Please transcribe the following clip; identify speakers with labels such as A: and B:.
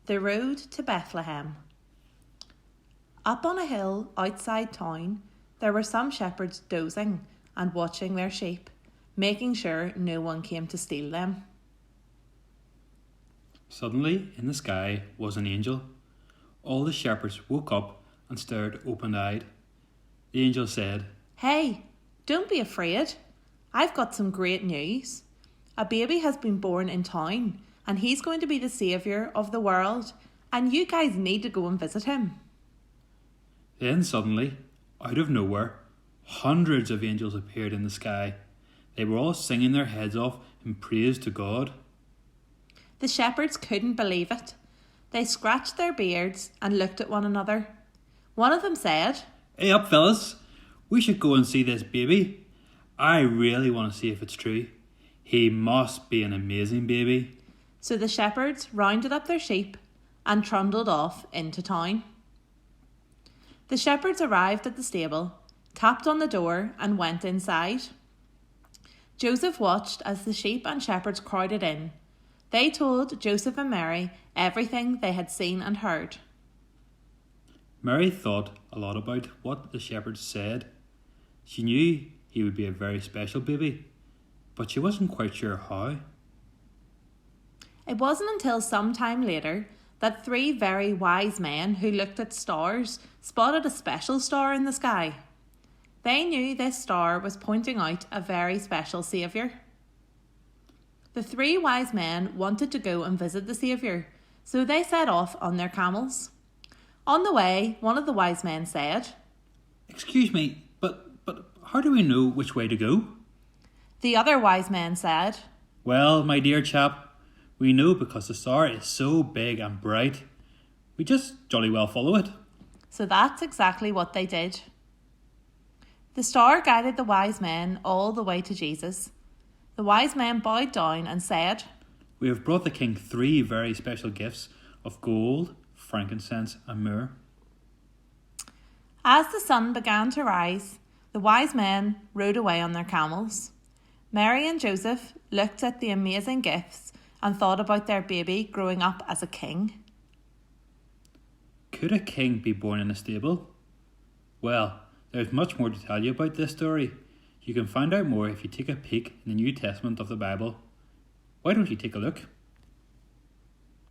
A: The Road to Bethlehem. Up on a hill outside town, there were some shepherds dozing and watching their sheep, making sure no one came to steal them.
B: Suddenly, in the sky was an angel. All the shepherds woke up and stared open-eyed. The angel said,
A: "Hey, don't be afraid. I've got some great news. A baby has been born in town, and he's going to be the saviour of the world, and you guys need to go and visit him."
B: Then suddenly, out of nowhere, hundreds of angels appeared in the sky. They were all singing their heads off in praise to God.
A: The shepherds couldn't believe it. They scratched their beards and looked at one another. One of them said,
B: "Hey up, fellas. We should go and see this baby. I really want to see if it's true. He must be an amazing baby."
A: So the shepherds rounded up their sheep and trundled off into town. The shepherds arrived at the stable, tapped on the door and went inside. Joseph watched as the sheep and shepherds crowded in. They told Joseph and Mary everything they had seen and heard.
B: Mary thought a lot about what the shepherds said. She knew he would be a very special baby, but she wasn't quite sure how.
A: It wasn't until some time later that 3 very wise men who looked at stars spotted a special star in the sky. They knew this star was pointing out a very special saviour. The 3 wise men wanted to go and visit the saviour, so they set off on their camels. On the way, one of the wise men said,
B: "Excuse me, but how do we know which way to go?"
A: The other wise man said,
B: "Well, my dear chap, we know because the star is so big and bright. We just jolly well follow it."
A: So that's exactly what they did. The star guided the wise men all the way to Jesus. The wise men bowed down and said,
B: "We have brought the king 3 very special gifts of gold, frankincense and myrrh."
A: As the sun began to rise, the wise men rode away on their camels. Mary and Joseph looked at the amazing gifts and thought about their baby growing up as a king.
B: Could a king be born in a stable? Well, there's much more to tell you about this story. You can find out more if you take a peek in the New Testament of the Bible. Why don't you take a look?